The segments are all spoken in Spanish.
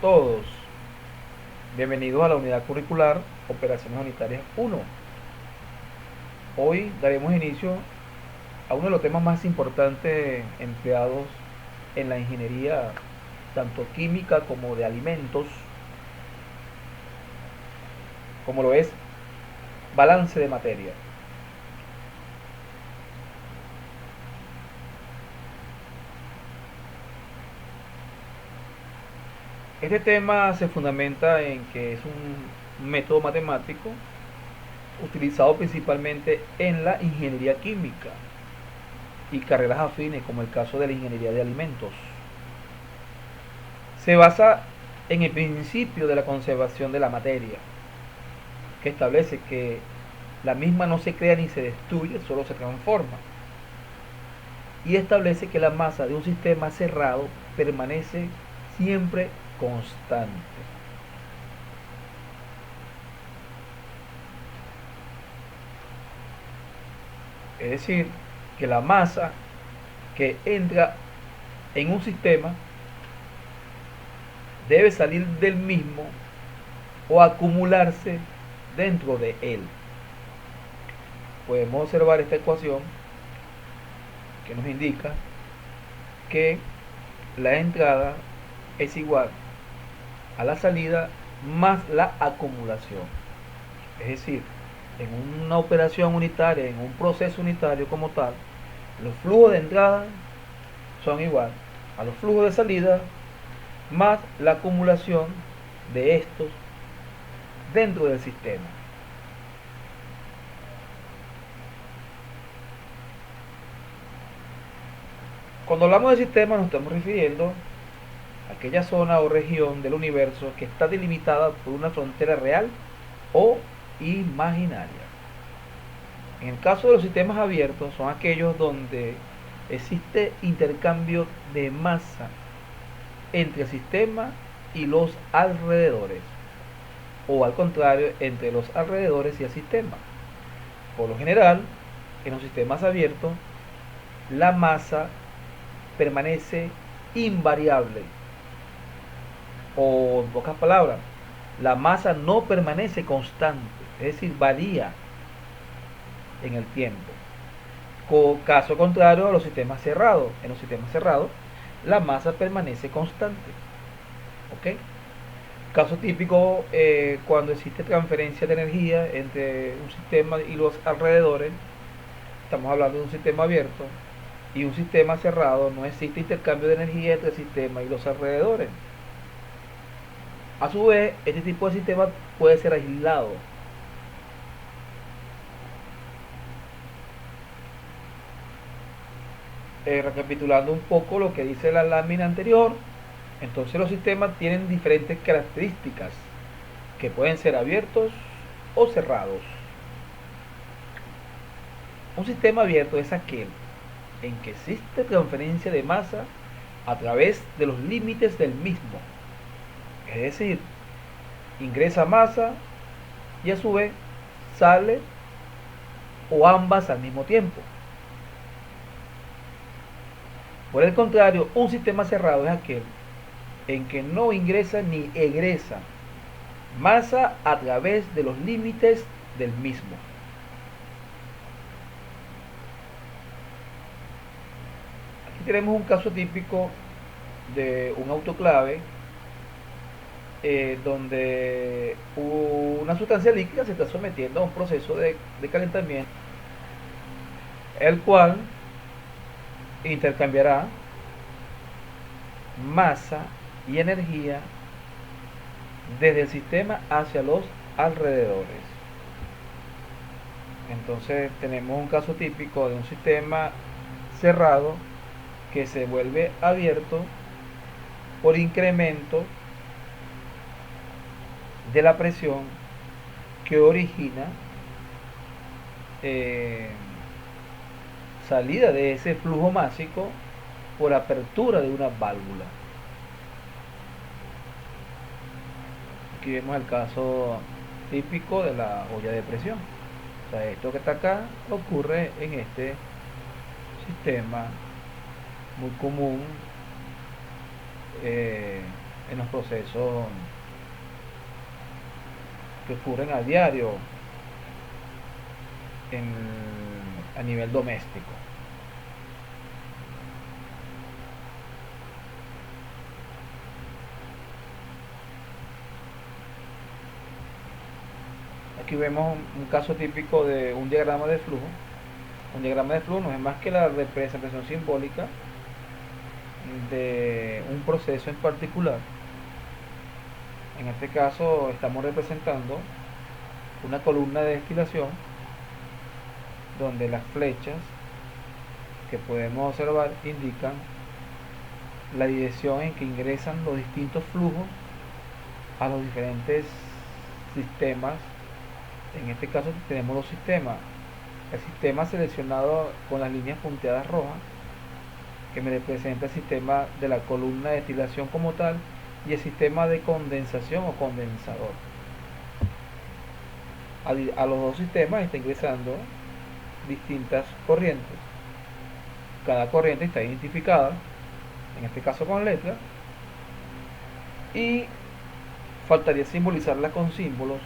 todos, bienvenidos a la unidad curricular Operaciones Unitarias 1. Hoy daremos inicio a uno de los temas más importantes empleados en la ingeniería, tanto química como de alimentos, como lo es balance de materia. Este tema se fundamenta en que es un método matemático utilizado principalmente en la ingeniería química y carreras afines, como el caso de la ingeniería de alimentos. Se basa en el principio de la conservación de la materia, que establece que la misma no se crea ni se destruye, solo se transforma. Y establece que la masa de un sistema cerrado permanece siempre constante. Es decir, que la masa que entra en un sistema debe salir del mismo o acumularse dentro de él. Podemos observar esta ecuación que nos indica que la entrada es igual a la salida más la acumulación. Es decir, en una operación unitaria, en un proceso unitario como tal, los flujos de entrada son igual a los flujos de salida más la acumulación de estos dentro del sistema. Cuando hablamos de sistema nos estamos refiriendo a aquella zona o región del universo que está delimitada por una frontera real o imaginaria. En el caso de los sistemas abiertos son aquellos donde existe intercambio de masa entre el sistema y los alrededores, o al contrario, entre los alrededores y el sistema. Por lo general, en los sistemas abiertos, la masa permanece invariable, o en pocas palabras, la masa no permanece constante, es decir, varía en el tiempo. Caso contrario a los sistemas cerrados. En los sistemas cerrados, la masa permanece constante. ¿Ok? Caso típico, cuando existe transferencia de energía entre un sistema y los alrededores, estamos hablando de un sistema abierto, y un sistema cerrado, no existe intercambio de energía entre el sistema y los alrededores. A su vez, este tipo de sistema puede ser aislado. Recapitulando un poco lo que dice la lámina anterior, entonces los sistemas tienen diferentes características que pueden ser abiertos o cerrados. Un sistema abierto es aquel en que existe transferencia de masa a través de los límites del mismo. Es decir, ingresa masa y a su vez sale, o ambas al mismo tiempo. Por el contrario, un sistema cerrado es aquel en que no ingresa ni egresa masa a través de los límites del mismo. Aquí tenemos un caso típico de un autoclave donde una sustancia líquida se está sometiendo a un proceso de calentamiento, el cual intercambiará masa y energía desde el sistema hacia los alrededores. Entonces tenemos un caso típico de un sistema cerrado que se vuelve abierto por incremento de la presión que origina salida de ese flujo másico por apertura de una válvula. Aquí vemos el caso típico de la olla de presión. O sea, esto que está acá ocurre en este sistema muy común en los procesos que ocurren a diario a nivel doméstico. Aquí vemos un caso típico de un diagrama de flujo. Un diagrama de flujo no es más que la representación simbólica de un proceso en particular. En este caso estamos representando una columna de destilación donde las flechas que podemos observar indican la dirección en que ingresan los distintos flujos a los diferentes sistemas. En este caso tenemos dos sistemas: el sistema seleccionado con las líneas punteadas rojas, que me representa el sistema de la columna de destilación como tal, y el sistema de condensación o condensador. A los dos sistemas está ingresando distintas corrientes. Cada corriente está identificada, en este caso con letras, y faltaría simbolizarla con símbolos.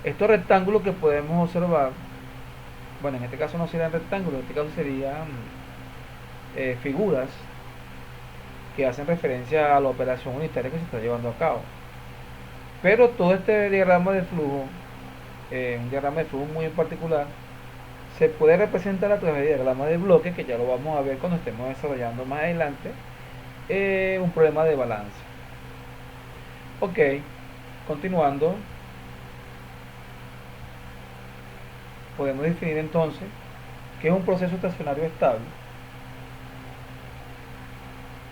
Estos rectángulos que podemos observar, bueno, en este caso no serían rectángulos, en este caso serían figuras que hacen referencia a la operación unitaria que se está llevando a cabo. Pero todo este diagrama de flujo, un diagrama de flujo muy en particular, se puede representar a través de diagramas de bloques, que ya lo vamos a ver cuando estemos desarrollando más adelante un problema de balance. Ok, continuando, podemos definir entonces qué es un proceso estacionario estable.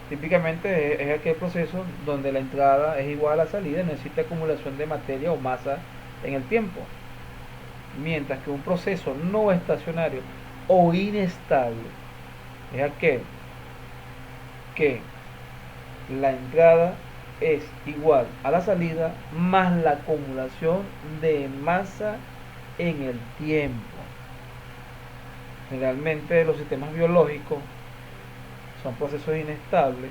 Típicamente es aquel proceso donde la entrada es igual a la salida y no existe acumulación de materia o masa en el tiempo. Mientras que un proceso no estacionario o inestable es aquel que la entrada es igual a la salida más la acumulación de masa en el tiempo. Generalmente los sistemas biológicos son procesos inestables,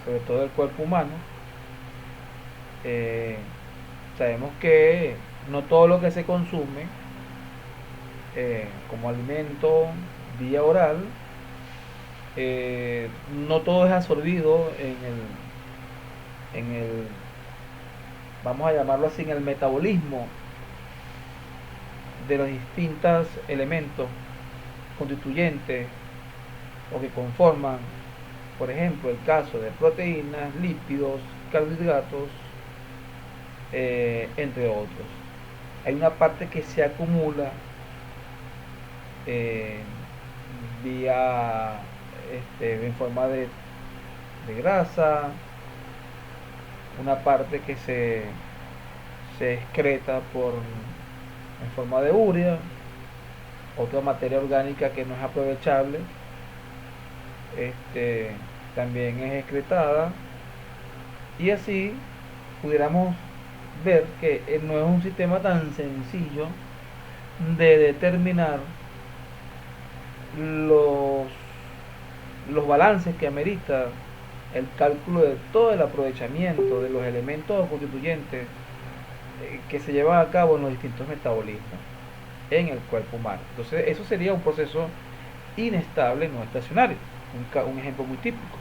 sobre todo el cuerpo humano. Sabemos que no todo lo que se consume como alimento vía oral, no todo es absorbido vamos a llamarlo así, en el metabolismo de los distintos elementos constituyentes o que conforman, por ejemplo, el caso de proteínas, lípidos, carbohidratos, entre otros. Hay una parte que se acumula vía en forma de grasa, una parte que se excreta en forma de urea, otra materia orgánica que no es aprovechable también es excretada, y así pudiéramos ver que no es un sistema tan sencillo de determinar los balances que amerita el cálculo de todo el aprovechamiento de los elementos constituyentes que se llevan a cabo en los distintos metabolismos en el cuerpo humano. Entonces eso sería un proceso inestable no estacionario, un ejemplo muy típico.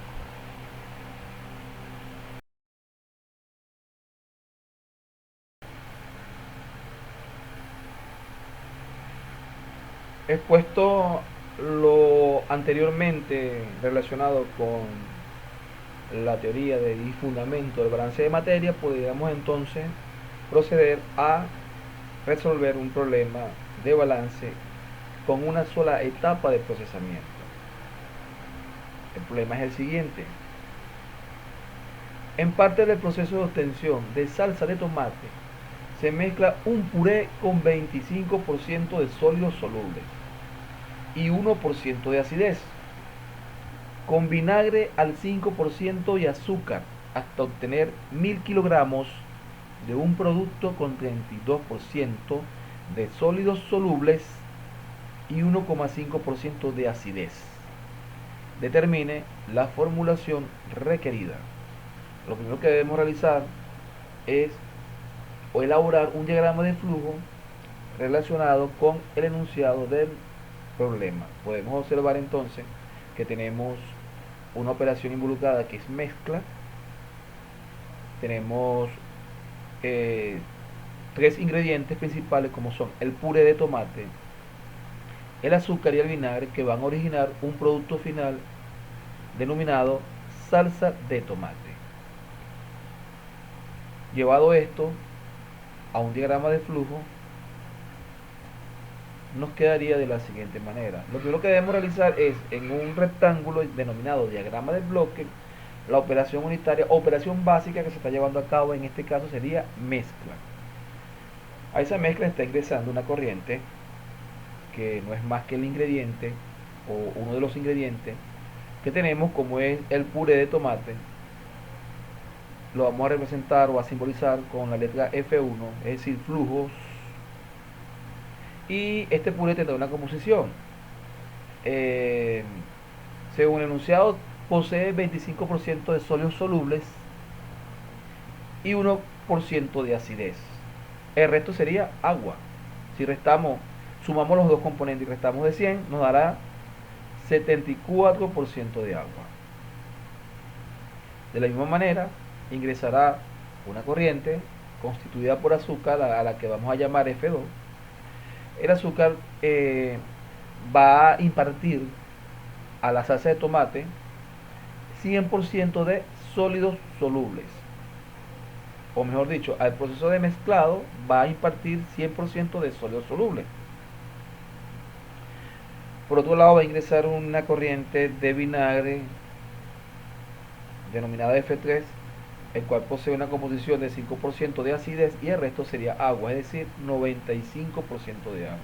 Expuesto lo anteriormente relacionado con la teoría y fundamento del balance de materia, podríamos entonces proceder a resolver un problema de balance con una sola etapa de procesamiento. El problema es el siguiente: en parte del proceso de obtención de salsa de tomate se mezcla un puré con 25% de sólidos solubles y 1% de acidez, con vinagre al 5% y azúcar, hasta obtener 1000 kilogramos de un producto con 32% de sólidos solubles y 1,5% de acidez. Determine la formulación requerida. Lo primero que debemos realizar es o elaborar un diagrama de flujo relacionado con el enunciado del problema. Podemos observar entonces que tenemos una operación involucrada que es mezcla. Tenemos eh, tres ingredientes principales como son el puré de tomate, el azúcar y el vinagre, que van a originar un producto final denominado salsa de tomate. Llevado esto a un diagrama de flujo, nos quedaría de la siguiente manera. Lo primero que debemos realizar es, en un rectángulo denominado diagrama de bloque, la operación unitaria, operación básica que se está llevando a cabo, en este caso sería mezcla. A esa mezcla está ingresando una corriente que no es más que el ingrediente o uno de los ingredientes que tenemos, como es el puré de tomate. Lo vamos a representar o a simbolizar con la letra F1, es decir, flujos. Y este puré tendrá una composición. Eh, Según el enunciado, posee 25% de sólidos solubles y 1% de acidez. El resto sería agua. Si sumamos los dos componentes y restamos de 100, nos dará 74% de agua. De la misma manera, ingresará una corriente constituida por azúcar, a la que vamos a llamar F2. El azúcar va a impartir a la salsa de tomate 100% de sólidos solubles. O mejor dicho, al proceso de mezclado va a impartir 100% de sólidos solubles. Por otro lado, va a ingresar una corriente de vinagre denominada F3, el cual posee una composición de 5% de acidez y el resto sería agua, es decir, 95% de agua.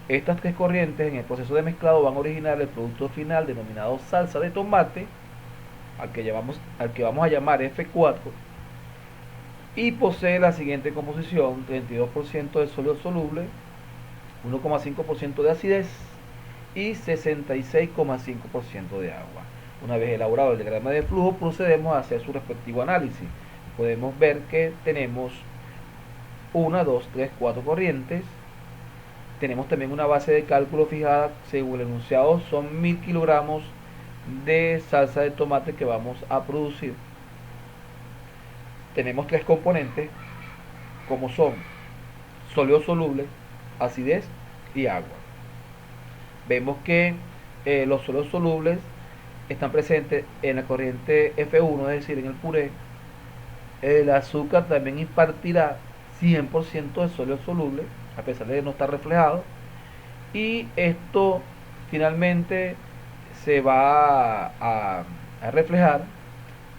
Estas tres corrientes en el proceso de mezclado van a originar el producto final denominado salsa de tomate, al que vamos a llamar F4, y posee la siguiente composición: 32% de sólido soluble, 1,5% de acidez y 66,5% de agua. Una vez elaborado el diagrama de flujo, procedemos a hacer su respectivo análisis. Podemos ver que tenemos 1, 2, 3, 4 corrientes. Tenemos también una base de cálculo fijada según el enunciado, son 1000 kilogramos de salsa de tomate que vamos a producir. Tenemos tres componentes como son sólido soluble, acidez y agua. Vemos que los sólidos solubles están presentes en la corriente F1, es decir, en el puré. El azúcar también impartirá 100% de sólido soluble, a pesar de no estar reflejado. Y esto finalmente se va a reflejar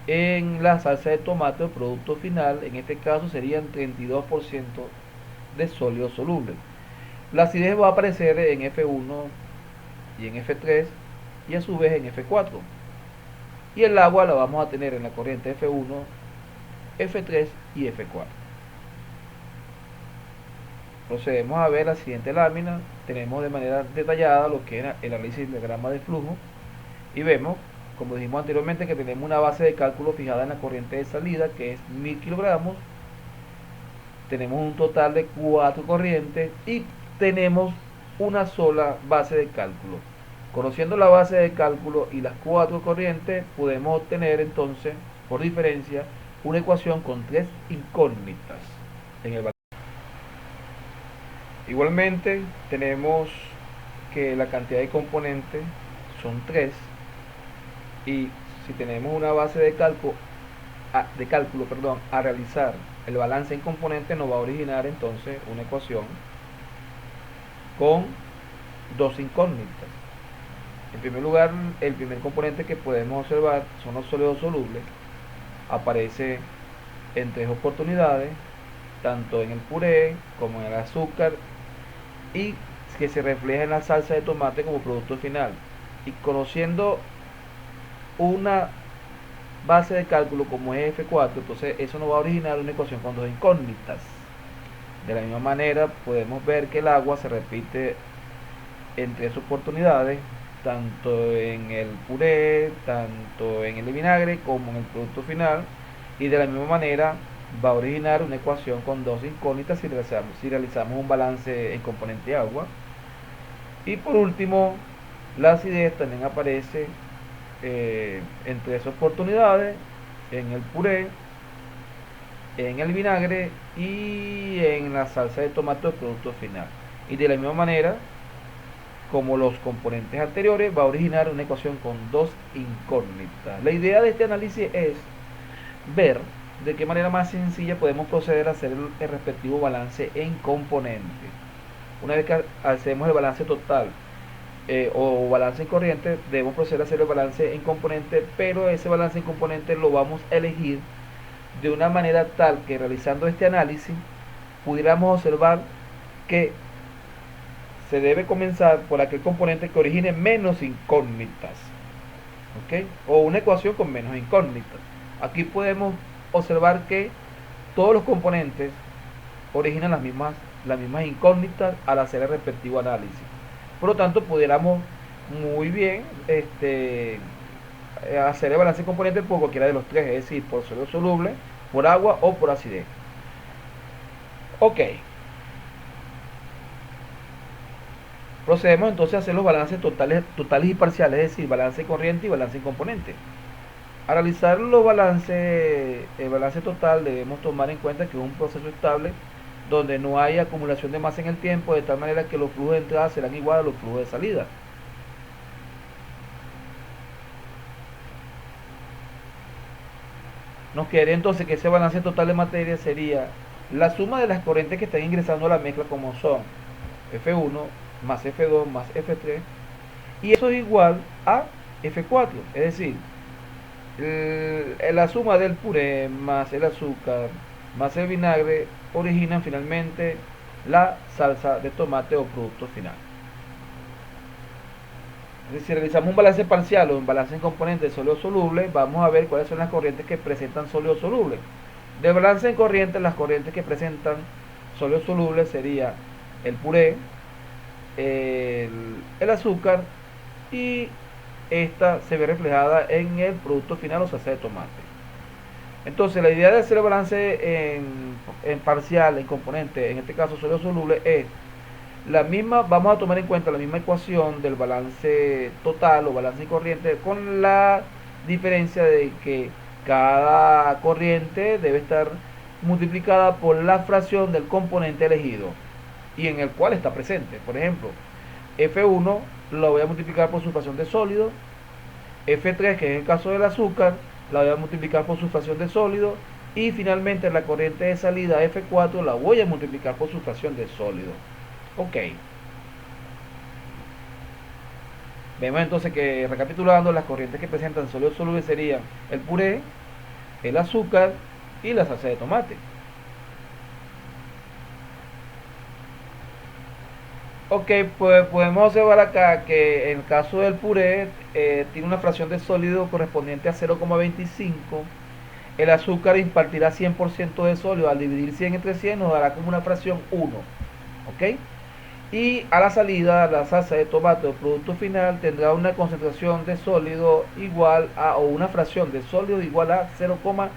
en la salsa de tomate o producto final. En este caso serían 32% de sólido soluble. La acidez va a aparecer en F1 y en F3 y a su vez en F4. Y el agua la vamos a tener en la corriente F1, F3 y F4. Procedemos a ver la siguiente lámina. Tenemos de manera detallada lo que era el análisis del diagrama de flujo y vemos, como dijimos anteriormente, que tenemos una base de cálculo fijada en la corriente de salida, que es 1000 kilogramos. Tenemos un total de 4 corrientes y tenemos una sola base de cálculo. Conociendo la base de cálculo y las 4 corrientes, podemos obtener entonces, por diferencia, una ecuación con 3 incógnitas en el valor. Igualmente, tenemos que la cantidad de componentes son 3 y si tenemos una base de cálculo, a realizar el balance en componentes, nos va a originar entonces una ecuación con dos incógnitas. En primer lugar, el primer componente que podemos observar son los sólidos solubles. Aparece en 3 oportunidades, tanto en el puré como en el azúcar, y que se refleja en la salsa de tomate como producto final. Y conociendo una base de cálculo como es F4, entonces eso nos va a originar una ecuación con dos incógnitas. De la misma manera, podemos ver que el agua se repite en 3 oportunidades, tanto en el puré, tanto en el vinagre como en el producto final, y de la misma manera va a originar una ecuación con dos incógnitas si realizamos un balance en componente agua. Y por último, la acidez también aparece en tres oportunidades: en el puré, en el vinagre y en la salsa de tomate o producto final. Y de la misma manera, como los componentes anteriores, va a originar una ecuación con dos incógnitas. La idea de este análisis es ver de qué manera más sencilla podemos proceder a hacer el respectivo balance en componentes. Una vez que hacemos el balance total o balance en corriente, debemos proceder a hacer el balance en componente, pero ese balance en componente lo vamos a elegir de una manera tal que, realizando este análisis, pudiéramos observar que se debe comenzar por aquel componente que origine menos incógnitas, ¿ok? O una ecuación con menos incógnitas. Aquí podemos observar que todos los componentes originan las mismas incógnitas al hacer el respectivo análisis. Por lo tanto, pudiéramos muy bien hacer el balance de componentes por cualquiera de los tres, es decir, por sólido soluble, por agua o por acidez. Ok. Procedemos entonces a hacer los balances totales y parciales, es decir, balance corriente y balance en componente. Al realizar el balance total, debemos tomar en cuenta que es un proceso estable donde no hay acumulación de masa en el tiempo, de tal manera que los flujos de entrada serán iguales a los flujos de salida. Nos quedaría entonces que ese balance total de materia sería la suma de las corrientes que están ingresando a la mezcla, como son F1 más F2 más F3, y eso es igual a F4, es decir, la suma del puré más el azúcar más el vinagre originan finalmente la salsa de tomate o producto final. Si realizamos un balance parcial o un balance en componentes sólido soluble, vamos a ver cuáles son las corrientes que presentan sólido soluble. De balance en corriente, las corrientes que presentan sólido soluble sería el puré, el azúcar, y esta se ve reflejada en el producto final o salsa de tomate. Entonces, la idea de hacer el balance en parcial, en componente, en este caso sólido soluble, es la misma. Vamos a tomar en cuenta la misma ecuación del balance total o balance corriente, con la diferencia de que cada corriente debe estar multiplicada por la fracción del componente elegido y en el cual está presente. Por ejemplo, F1 lo voy a multiplicar por su fracción de sólido, F3, que es el caso del azúcar, la voy a multiplicar por su fracción de sólido, y finalmente la corriente de salida F4 la voy a multiplicar por su fracción de sólido. Ok. Vemos entonces que, recapitulando, las corrientes que presentan sólido soluble serían el puré, el azúcar y la salsa de tomate. Ok, pues podemos observar acá que en el caso del puré tiene una fracción de sólido correspondiente a 0,25. El azúcar impartirá 100% de sólido. Al dividir 100 entre 100 nos dará como una fracción 1. ¿Ok? Y a la salida, la salsa de tomate o producto final tendrá una concentración de sólido igual a, o una fracción de sólido igual a 0,32.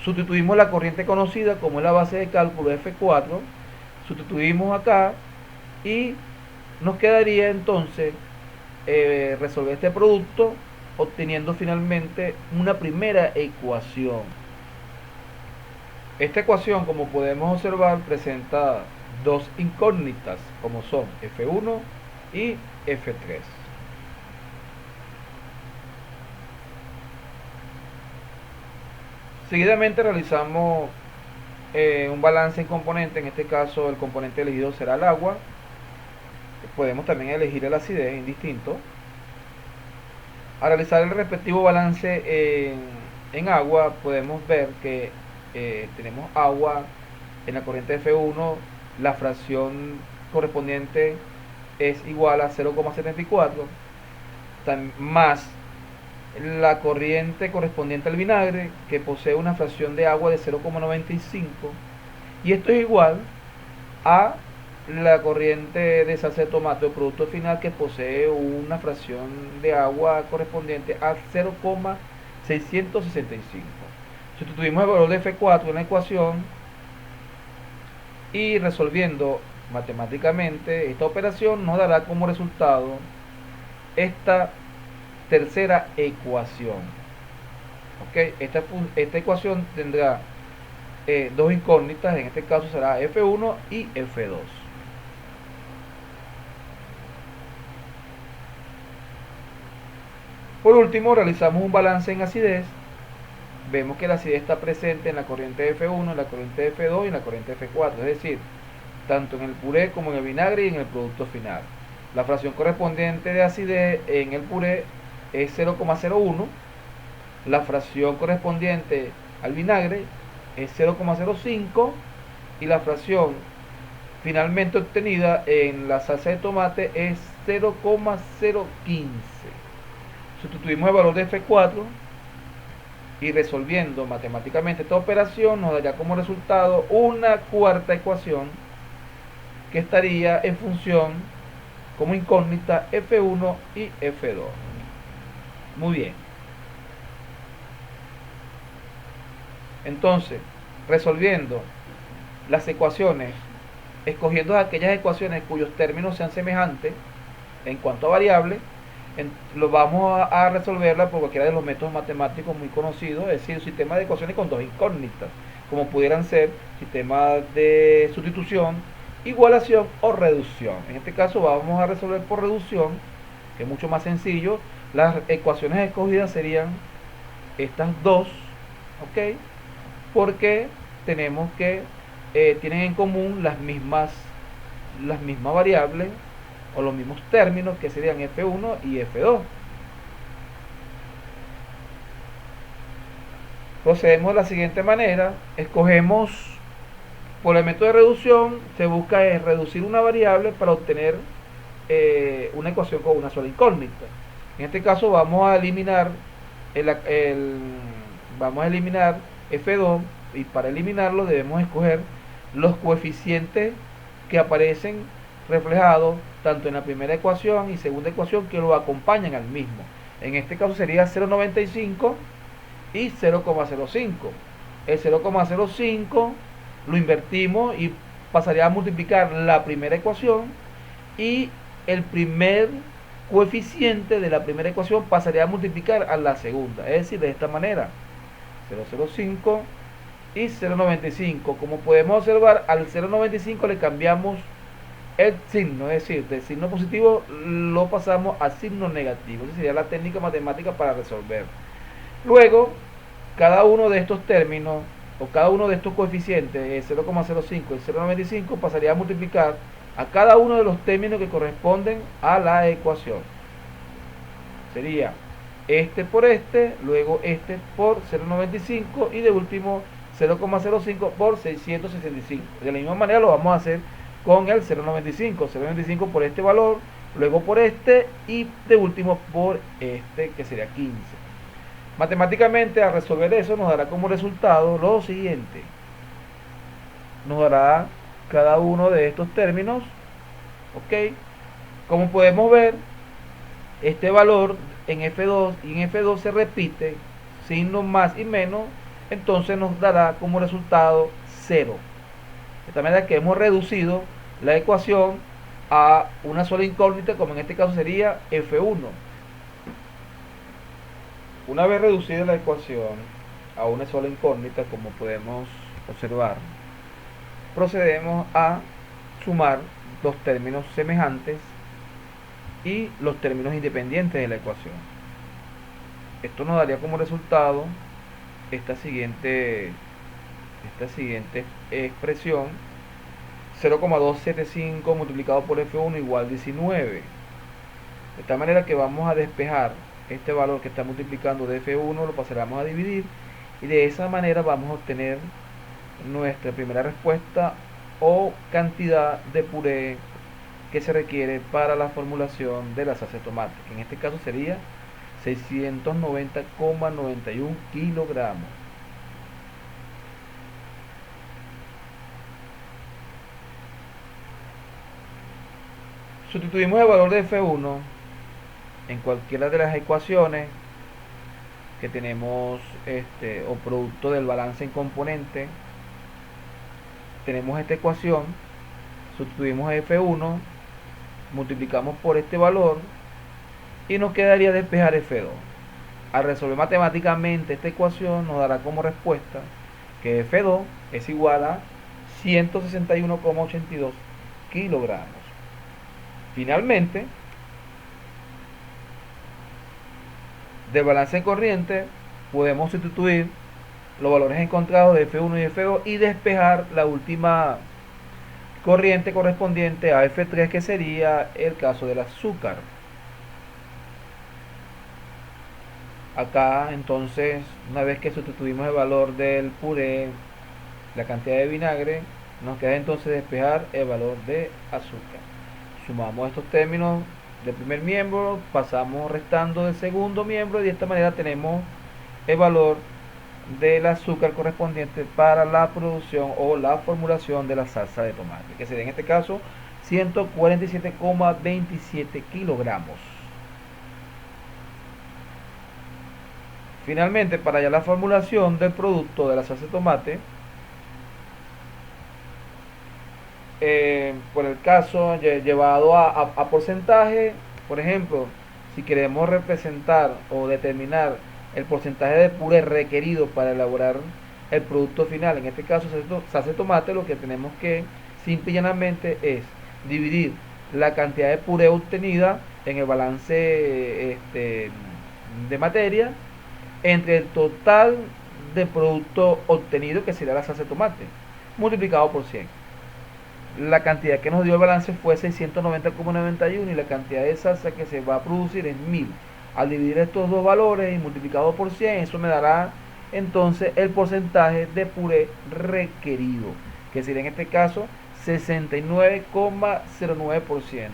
Sustituimos la corriente conocida como es la base de cálculo F4, sustituimos acá y nos quedaría entonces resolver este producto, obteniendo finalmente una primera ecuación. Esta ecuación, como podemos observar, presenta dos incógnitas, como son F1 y F3. Seguidamente realizamos un balance en componente. En este caso el componente elegido será el agua. Podemos también elegir el acidez, indistinto. Al realizar el respectivo balance en agua, podemos ver que tenemos agua en la corriente F1, la fracción correspondiente es igual a 0,74, más la corriente correspondiente al vinagre, que posee una fracción de agua de 0,95, y esto es igual a la corriente de salsa de tomate o producto final, que posee una fracción de agua correspondiente a 0,75. 665. Sustituimos el valor de F4 en la ecuación y resolviendo matemáticamente esta operación nos dará como resultado esta tercera ecuación. ¿Ok? Esta ecuación tendrá dos incógnitas, en este caso será F1 y F2. Por último, realizamos un balance en acidez. Vemos que la acidez está presente en la corriente F1, en la corriente F2 y en la corriente F4, es decir, tanto en el puré como en el vinagre y en el producto final. La fracción correspondiente de acidez en el puré es 0,01, la fracción correspondiente al vinagre es 0,05 y la fracción finalmente obtenida en la salsa de tomate es 0,015. Sustituimos el valor de F4 y resolviendo matemáticamente esta operación nos daría como resultado una cuarta ecuación que estaría en función como incógnita F1 y F2. Muy bien. Entonces, resolviendo las ecuaciones, escogiendo aquellas ecuaciones cuyos términos sean semejantes en cuanto a variables, lo vamos a resolverla por cualquiera de los métodos matemáticos muy conocidos, es decir, un sistema de ecuaciones con dos incógnitas, como pudieran ser sistemas de sustitución, igualación o reducción. En este caso vamos a resolver por reducción, que es mucho más sencillo. Las ecuaciones escogidas serían estas dos, ¿ok? Porque tenemos que tienen en común las mismas variables o los mismos términos, que serían F1 y F2. Procedemos de la siguiente manera. Escogemos, por el método de reducción, se busca reducir una variable para obtener una ecuación con una sola incógnita. En este caso vamos a eliminar F2, y para eliminarlo debemos escoger los coeficientes que aparecen reflejados tanto en la primera ecuación y segunda ecuación que lo acompañan al mismo. En este caso sería 0,95 y 0,05. El 0,05 lo invertimos y pasaría a multiplicar la primera ecuación, y el primer coeficiente de la primera ecuación pasaría a multiplicar a la segunda, es decir, de esta manera: 0,05 y 0,95. Como podemos observar, al 0,95 le cambiamos el signo, es decir, del signo positivo lo pasamos a signo negativo. Esa sería la técnica matemática para resolver. Luego, cada uno de estos términos o cada uno de estos coeficientes, el 0,05 y el 0,95, pasaría a multiplicar a cada uno de los términos que corresponden a la ecuación. Sería este por este, luego este por 0,95 y de último 0,05 por 665. De la misma manera lo vamos a hacer con el 0,95 por este valor, luego por este y de último por este, que sería 15. Matemáticamente, al resolver eso, nos dará como resultado lo siguiente: nos dará cada uno de estos términos, ok. Como podemos ver, este valor en F2 y en F2 se repite, signos más y menos, entonces nos dará como resultado 0. De tal manera que hemos reducido la ecuación a una sola incógnita, como en este caso sería F1. Una vez reducida la ecuación a una sola incógnita, como podemos observar, procedemos a sumar los términos semejantes y los términos independientes de la ecuación. Esto nos daría como resultado esta siguiente expresión: 0,275 multiplicado por F1 igual 19. De tal manera que vamos a despejar este valor que está multiplicando de F1, lo pasaremos a dividir, y de esa manera vamos a obtener nuestra primera respuesta o cantidad de puré que se requiere para la formulación de la salsa de tomate, que en este caso sería 690,91 kilogramos. Sustituimos el valor de F1 en cualquiera de las ecuaciones que tenemos o producto del balance en componente, tenemos esta ecuación, sustituimos F1, multiplicamos por este valor y nos quedaría despejar F2. Al resolver matemáticamente esta ecuación nos dará como respuesta que F2 es igual a 161,82 kilogramos. Finalmente, del balance en corriente podemos sustituir los valores encontrados de F1 y F2 y despejar la última corriente correspondiente a F3, que sería el caso del azúcar. Acá entonces, una vez que sustituimos el valor del puré, la cantidad de vinagre, nos queda entonces despejar el valor de azúcar. Sumamos estos términos del primer miembro, pasamos restando del segundo miembro y de esta manera tenemos el valor del azúcar correspondiente para la producción o la formulación de la salsa de tomate, que sería en este caso 147,27 kilogramos. Finalmente, para ya la formulación del producto de la salsa de tomate, por el caso llevado a porcentaje, por ejemplo, si queremos representar o determinar el porcentaje de puré requerido para elaborar el producto final, en este caso salsa de tomate, lo que tenemos que simple y llanamente es dividir la cantidad de puré obtenida en el balance de materia entre el total de producto obtenido, que sería la salsa de tomate, multiplicado por 100. La cantidad que nos dio el balance fue 690,91 y la cantidad de salsa que se va a producir es 1000. Al dividir estos dos valores y multiplicado por 100, eso me dará entonces el porcentaje de puré requerido, que sería en este caso 69,09%.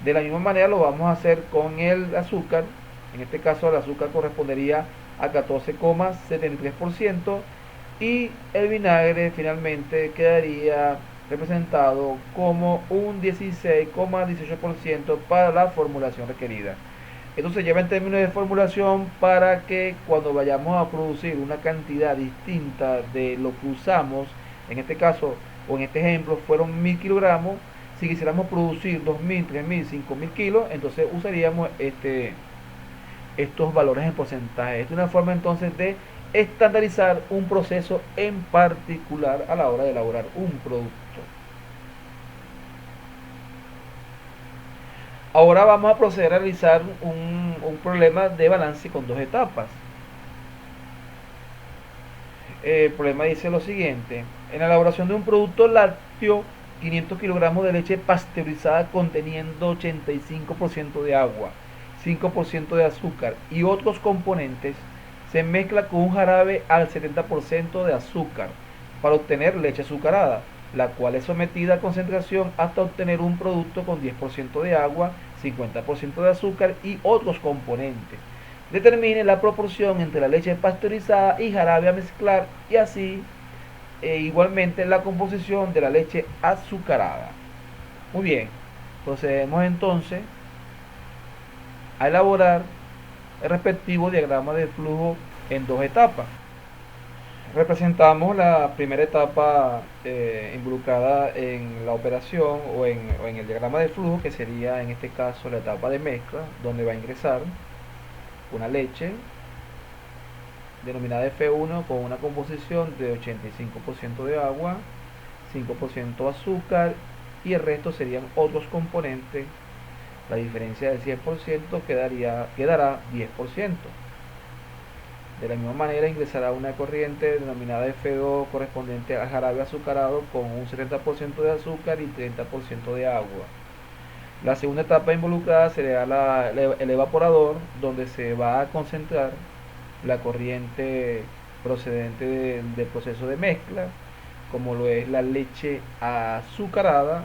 De la misma manera lo vamos a hacer con el azúcar. En este caso el azúcar correspondería a 14,73% y el vinagre finalmente quedaría representado como un 16,18% para la formulación requerida. Esto se lleva en términos de formulación para que cuando vayamos a producir una cantidad distinta de lo que usamos, en este caso o en este ejemplo fueron 1000 kilogramos, si quisiéramos producir 2000, 3000, 5000 kilos, entonces usaríamos estos valores en porcentaje. Es una forma entonces de estandarizar un proceso en particular a la hora de elaborar un producto. Ahora vamos a proceder a realizar un problema de balance con dos etapas. El problema dice lo siguiente: en la elaboración de un producto lácteo, 500 kilogramos de leche pasteurizada conteniendo 85% de agua, 5% de azúcar y otros componentes, se mezcla con un jarabe al 70% de azúcar para obtener leche azucarada, la cual es sometida a concentración hasta obtener un producto con 10% de agua, 50% de azúcar y otros componentes. Determine la proporción entre la leche pasteurizada y jarabe a mezclar y así igualmente la composición de la leche azucarada. Muy bien, procedemos entonces a elaborar el respectivo diagrama de flujo en dos etapas. Representamos la primera etapa involucrada en la operación o en el diagrama de flujo, que sería en este caso la etapa de mezcla, donde va a ingresar una leche denominada F1 con una composición de 85% de agua, 5% azúcar y el resto serían otros componentes. La diferencia del 100% quedará 10%. De la misma manera ingresará una corriente denominada F2 correspondiente al jarabe azucarado con un 70% de azúcar y 30% de agua. La segunda etapa involucrada será el evaporador, donde se va a concentrar la corriente procedente del proceso de mezcla, como lo es la leche azucarada,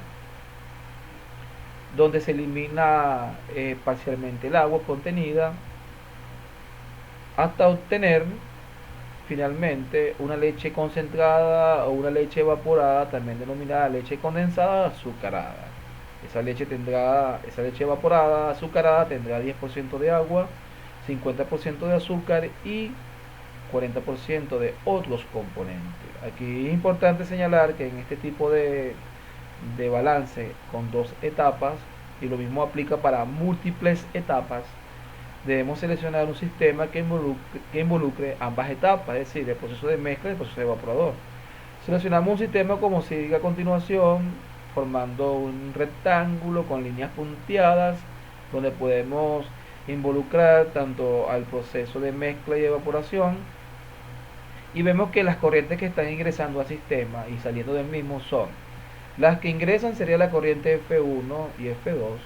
donde se elimina parcialmente el agua contenida hasta obtener finalmente una leche concentrada o una leche evaporada, también denominada leche condensada azucarada. Esa leche evaporada azucarada tendrá 10% de agua, 50% de azúcar y 40% de otros componentes. Aquí es importante señalar que en este tipo de balance con dos etapas, y lo mismo aplica para múltiples etapas, debemos seleccionar un sistema que involucre ambas etapas, es decir, el proceso de mezcla y el proceso de evaporador. Seleccionamos un sistema como sigue a continuación, formando un rectángulo con líneas punteadas, donde podemos involucrar tanto al proceso de mezcla y evaporación, y vemos que las corrientes que están ingresando al sistema y saliendo del mismo son las que ingresan sería la corriente F1 y F2,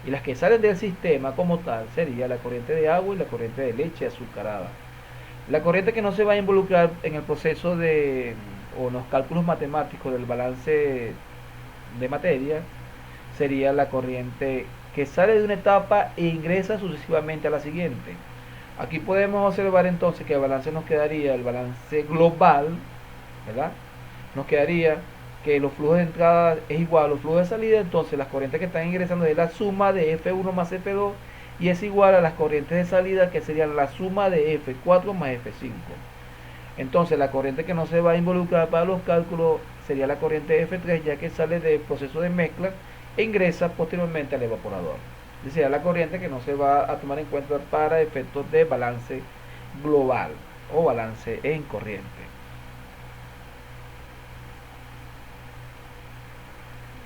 y las que salen del sistema como tal sería la corriente de agua y la corriente de leche azucarada. La corriente que no se va a involucrar en el proceso o en los cálculos matemáticos del balance de materia sería la corriente que sale de una etapa e ingresa sucesivamente a la siguiente. Aquí podemos observar entonces que el balance nos quedaría, el balance global, ¿verdad? Nos quedaría que los flujos de entrada es igual a los flujos de salida, entonces las corrientes que están ingresando es la suma de F1 más F2 y es igual a las corrientes de salida que serían la suma de F4 más F5. Entonces la corriente que no se va a involucrar para los cálculos sería la corriente F3, ya que sale del proceso de mezcla e ingresa posteriormente al evaporador. Sería la corriente que no se va a tomar en cuenta para efectos de balance global o balance en corriente.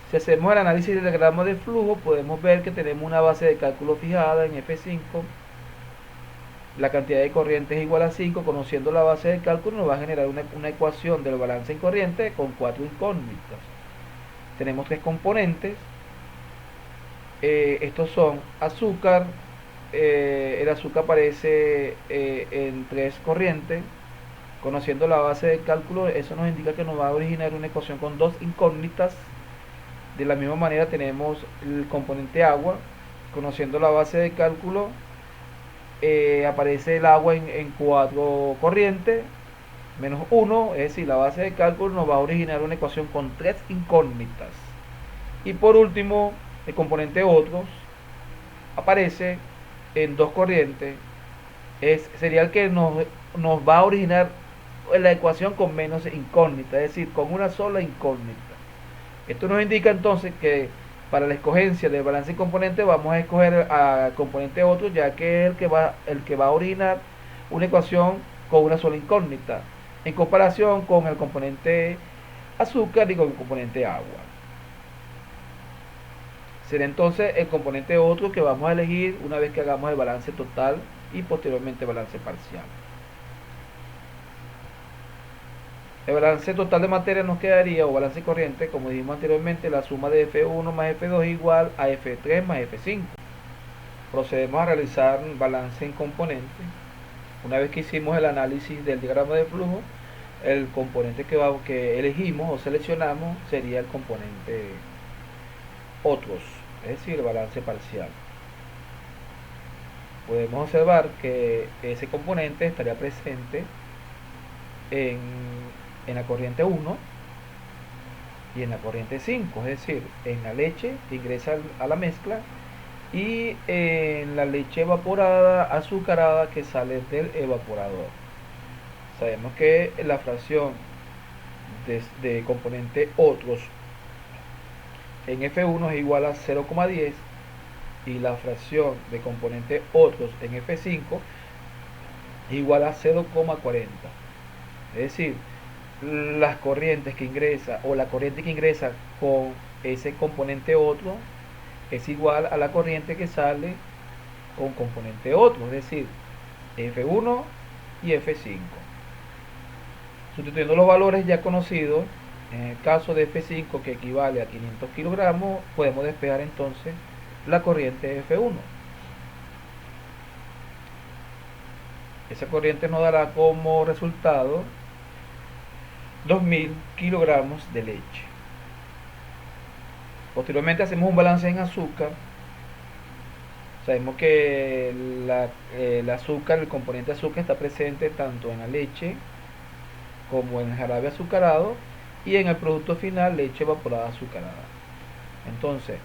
Si hacemos el análisis del diagrama de flujo, podemos ver que tenemos una base de cálculo fijada en F5. La cantidad de corriente es igual a 5. Conociendo la base de cálculo nos va a generar una ecuación del balance en corriente con 4 incógnitas. Tenemos 3 componentes. Estos son azúcar. El azúcar aparece en 3 corrientes. Conociendo la base de cálculo, eso nos indica que nos va a originar una ecuación con 2 incógnitas. De la misma manera tenemos el componente agua. Conociendo la base de cálculo, aparece el agua en 4 corrientes menos 1, es decir, la base de cálculo nos va a originar una ecuación con 3 incógnitas. Y por último, el componente otros aparece en 2 corrientes, sería el que nos va a originar la ecuación con menos incógnita, es decir, con una sola incógnita. Esto nos indica entonces que para la escogencia del balance y componente vamos a escoger al componente otro, ya que es el que va a originar una ecuación con una sola incógnita, en comparación con el componente azúcar y con el componente agua. Será entonces el componente otro que vamos a elegir una vez que hagamos el balance total y posteriormente el balance parcial. El balance total de materia nos quedaría, o balance corriente, como dijimos anteriormente, la suma de F1 más F2 igual a F3 más F5. Procedemos a realizar balance en componentes. Una vez que hicimos el análisis del diagrama de flujo, el componente que elegimos o seleccionamos sería el componente otros, es decir, el balance parcial. Podemos observar que ese componente estaría presente en la corriente 1 y en la corriente 5, es decir, en la leche que ingresa a la mezcla y en la leche evaporada azucarada que sale del evaporador. Sabemos que la fracción de componente otros en F1 es igual a 0,10 y la fracción de componente otros en F5 es igual a 0,40. Es decir, las corrientes que ingresa o la corriente que ingresa con ese componente otro es igual a la corriente que sale con componente otro, es decir, F1 y F5. Sustituyendo los valores ya conocidos, en el caso de F5 que equivale a 500 kilogramos, podemos despejar entonces la corriente F1. Esa corriente nos dará como resultado 2000 kilogramos de leche. Posteriormente hacemos un balance en azúcar. Sabemos que el azúcar, el componente azúcar está presente tanto en la leche como en el jarabe azucarado y en el producto final leche evaporada azucarada. Entonces,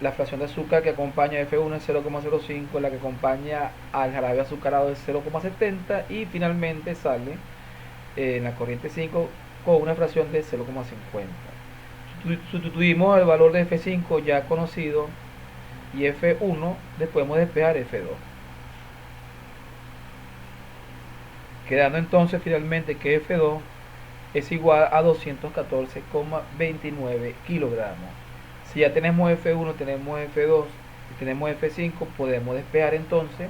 La fracción de azúcar que acompaña a F1 es 0,05, la que acompaña al jarabe azucarado es 0,70 y finalmente sale en la corriente 5 con una fracción de 0,50. Sustituimos el valor de F5 ya conocido y F1, después podemos despejar F2. Quedando entonces finalmente que F2 es igual a 214,29 kilogramos. Si ya tenemos F1, tenemos F2 y tenemos F5, podemos despejar entonces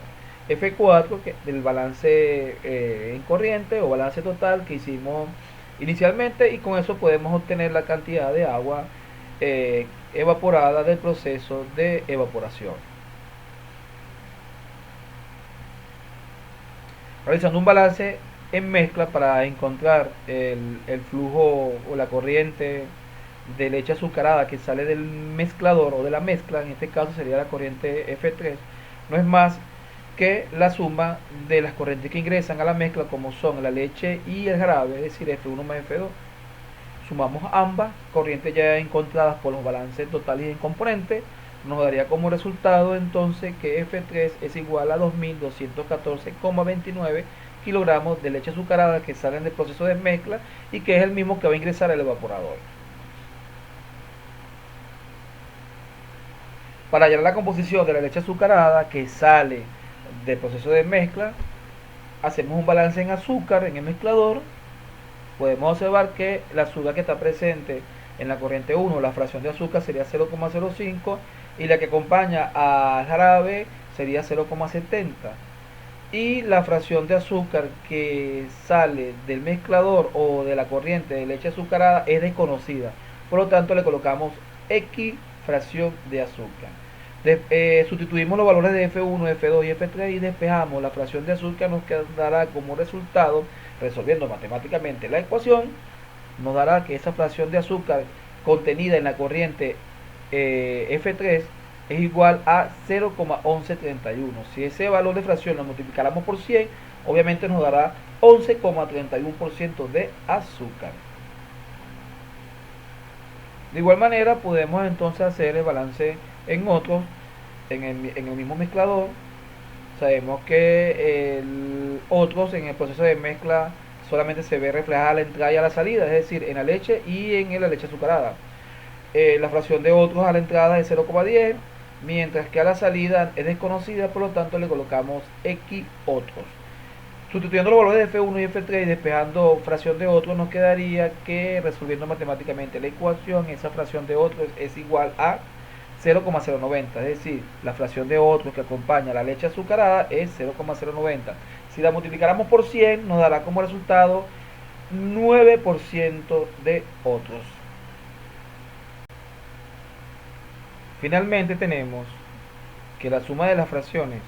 F4 que del balance en corriente o balance total que hicimos inicialmente, y con eso podemos obtener la cantidad de agua evaporada del proceso de evaporación. Realizando un balance en mezcla para encontrar el flujo o la corriente de leche azucarada que sale del mezclador o de la mezcla, en este caso sería la corriente F3, no es más que la suma de las corrientes que ingresan a la mezcla, como son la leche y el jarabe, es decir, F1 más F2. Sumamos ambas corrientes ya encontradas por los balances totales y en componentes, nos daría como resultado entonces que F3 es igual a 2214,29 kilogramos de leche azucarada que salen del proceso de mezcla y que es el mismo que va a ingresar al evaporador. Para hallar la composición de la leche azucarada que sale del proceso de mezcla, hacemos un balance en azúcar en el mezclador. Podemos observar que el azúcar que está presente en la corriente 1, la fracción de azúcar sería 0,05 y la que acompaña al jarabe sería 0,70, y la fracción de azúcar que sale del mezclador o de la corriente de leche azucarada es desconocida, por lo tanto le colocamos X fracción de azúcar. Sustituimos los valores de F1, F2 y F3 y despejamos la fracción de azúcar, nos quedará como resultado, resolviendo matemáticamente la ecuación, nos dará que esa fracción de azúcar contenida en la corriente F3 es igual a 0,1131. Si ese valor de fracción lo multiplicáramos por 100, obviamente nos dará 11,31% de azúcar. De igual manera podemos entonces hacer el balance en otros, en el mismo mezclador. Sabemos que otros en el proceso de mezcla solamente se ve reflejada la entrada y a la salida, es decir, en la leche y en la leche azucarada. La fracción de otros a la entrada es 0,10, mientras que a la salida es desconocida, por lo tanto le colocamos X otros. Sustituyendo los valores de F1 y F3 y despejando fracción de otros, nos quedaría que, resolviendo matemáticamente la ecuación, esa fracción de otros es igual a 0,090, es decir, la fracción de otros que acompaña a la leche azucarada es 0,090. Si la multiplicáramos por 100, nos dará como resultado 9% de otros. Finalmente tenemos que la suma de las fracciones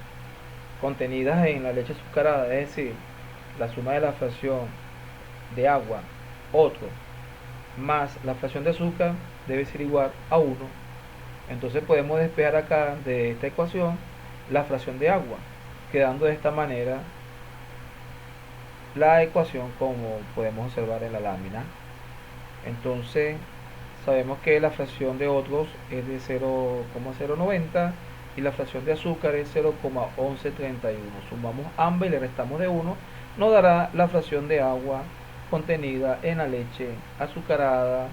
contenidas en la leche azucarada, es decir, la suma de la fracción de agua, otro, más la fracción de azúcar, debe ser igual a 1. Entonces podemos despejar acá de esta ecuación la fracción de agua, quedando de esta manera la ecuación como podemos observar en la lámina. Entonces sabemos que la fracción de otros es de 0,090 y la fracción de azúcar es 0,1131. Sumamos ambas y le restamos de 1, nos dará la fracción de agua contenida en la leche azucarada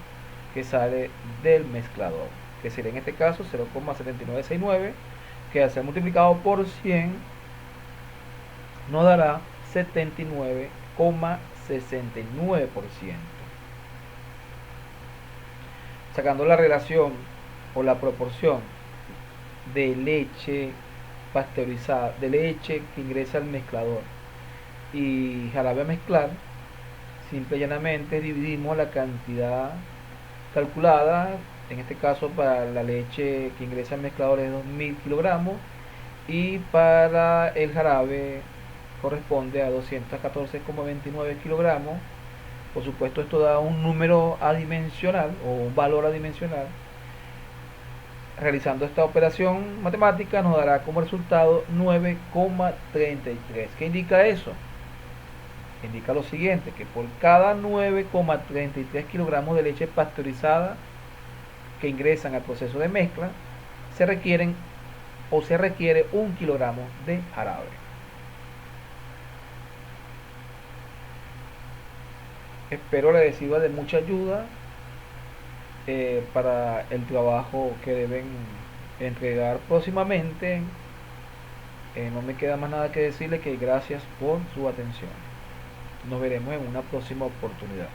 que sale del mezclador, que sería en este caso 0,7969, que al ser multiplicado por 100 nos dará 79,69%. Sacando la relación o la proporción de leche pasteurizada, de leche que ingresa al mezclador y jarabe a mezclar, simple y llanamente dividimos la cantidad calculada, en este caso para la leche que ingresa al mezclador es 2000 kilogramos y para el jarabe corresponde a 214,29 kilogramos. Por supuesto, esto da un número adimensional o un valor adimensional. Realizando esta operación matemática nos dará como resultado 9,33. ¿Qué indica eso? Indica lo siguiente, que por cada 9,33 kilogramos de leche pasteurizada que ingresan al proceso de mezcla, se requieren o se requiere 1 kilogramo de jarabe. Espero les sirva de mucha ayuda para el trabajo que deben entregar próximamente. No me queda más nada que decirles que gracias por su atención. Nos veremos en una próxima oportunidad.